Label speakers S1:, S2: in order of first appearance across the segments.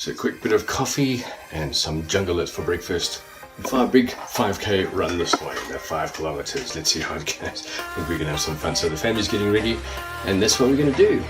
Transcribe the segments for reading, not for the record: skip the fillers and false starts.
S1: So a quick bit of coffee and some jungle for breakfast. For a big 5k run this morning, 5 kilometers. Let's see how it goes. I think we're gonna have some fun. So the family's getting ready, and that's what we're gonna do.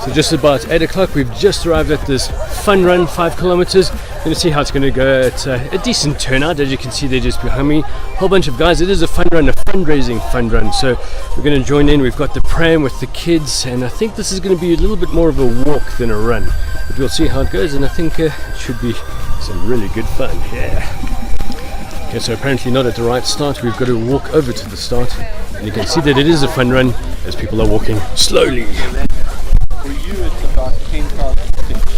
S1: So just about 8 o'clock, we've just arrived at this fun run, 5 kilometers. Going to see how it's going to go. It's a decent turnout, as you can see there just behind me. A whole bunch of guys. It is a fun run, a fundraising fun run. So we're going to join in. We've got the pram with the kids, and I think this is going to be a little bit more of a walk than a run. But we'll see how it goes, and I think it should be some really good fun. Yeah. Okay, so apparently not at the right start. We've got to walk over to the start, and you can see that it is a fun run as people are walking slowly.
S2: For you, it's about 10,000 steps.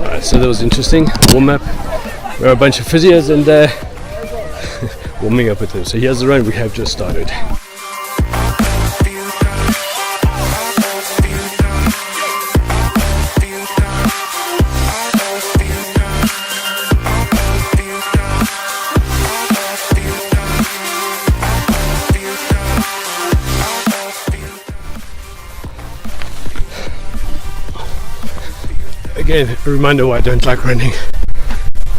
S1: Alright, so that was interesting. Warm up. We're a bunch of physios and warming up with them. So here's the run we have just started. Again, a reminder why I don't like running.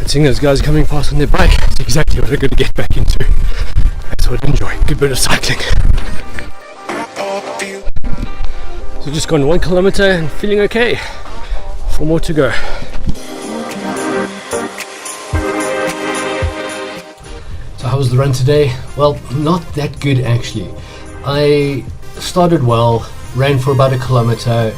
S1: Seeing those guys coming past on their bike, it's exactly what I'm going to get back into. That's what I enjoy. Good bit of cycling. So just gone 1 kilometer and feeling okay. 4 more to go. So how was the run today? Well, not that good actually. I started well, ran for about 1 kilometer,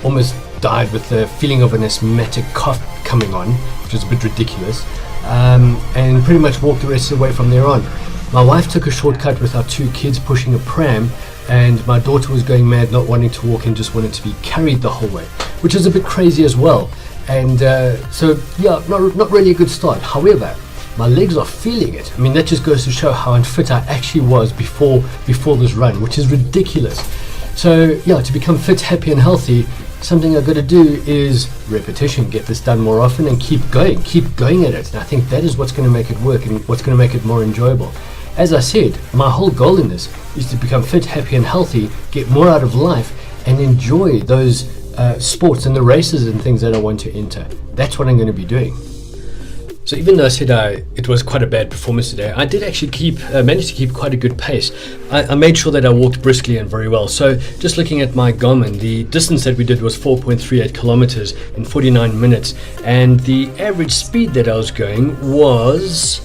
S1: almost died with the feeling of an asthmatic cough coming on, which is a bit ridiculous, and pretty much walked the rest of the way from there on. My wife took a shortcut with our 2 kids pushing a pram, and my daughter was going mad, not wanting to walk and just wanted to be carried the whole way, which is a bit crazy as well. And so yeah, not really a good start. However, my legs are feeling it. I mean, that just goes to show how unfit I actually was before this run, which is ridiculous. So yeah, to become fit, happy and healthy, something I've got to do is repetition, get this done more often and keep going at it. And I think that is what's going to make it work and what's going to make it more enjoyable. As I said, my whole goal in this is to become fit, happy and healthy, get more out of life and enjoy those sports and the races and things that I want to enter. That's what I'm going to be doing. So even though I said it was quite a bad performance today, I did actually manage to keep quite a good pace. I made sure that I walked briskly and very well. So just looking at my Garmin, the distance that we did was 4.38 kilometers in 49 minutes. And the average speed that I was going was,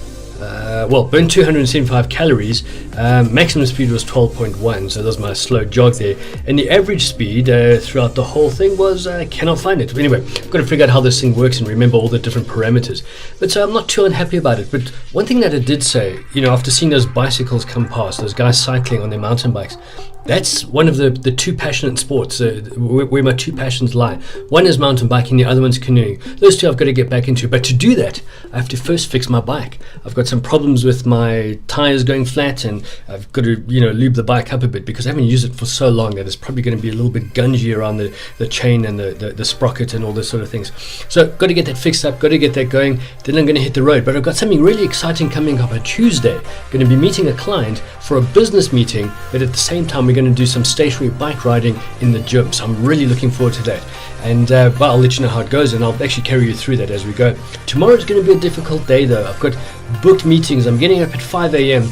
S1: burned 275 calories. Maximum speed was 12.1, so that was my slow jog there. And the average speed throughout the whole thing was, I cannot find it. But anyway, I've got to figure out how this thing works and remember all the different parameters. But so I'm not too unhappy about it. But one thing that I did say, after seeing those bicycles come past, those guys cycling on their mountain bikes, that's one of the 2 passionate sports where my 2 passions lie. One is mountain biking, the other one's canoeing. Those 2 I've got to get back into. But to do that, I have to first fix my bike. I've got some problems with my tires going flat, and I've got to lube the bike up a bit because I haven't used it for so long that it's probably going to be a little bit gungy around the chain and the sprocket and all those sort of things. So got to get that fixed up, got to get that going. Then I'm going to hit the road. But I've got something really exciting coming up on Tuesday. Going to be meeting a client for a business meeting, but at the same time we're going going to do some stationary bike riding in the gym. So I'm really looking forward to that. And well, I'll let you know how it goes, and I'll actually carry you through that as we go. Tomorrow is going to be a difficult day though. I've got booked meetings. I'm getting up at 5 a.m.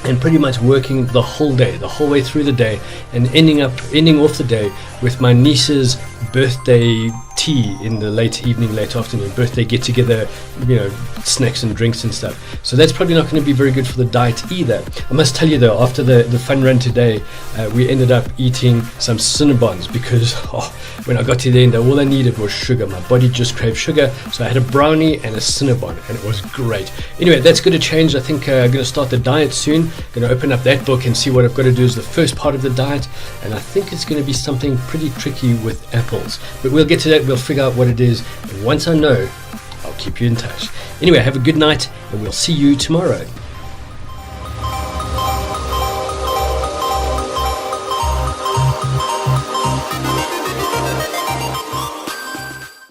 S1: and pretty much working the whole day, the whole way through the day, and ending off the day with my niece's birthday tea in the late evening, late afternoon, birthday get together, snacks and drinks and stuff. So that's probably not going to be very good for the diet either. I must tell you though, after the fun run today, we ended up eating some Cinnabons because when I got to the end, all I needed was sugar. My body just craved sugar, so I had a brownie and a Cinnabon, and it was great. Anyway, that's going to change. I think I'm going to start the diet soon. Going to open up that book and see what I've got to do as the first part of the diet, and I think it's going to be something pretty tricky with apples, but we'll get to that. We'll figure out what it is, and once I know, I'll keep you in touch. Anyway, have a good night, and we'll see you tomorrow.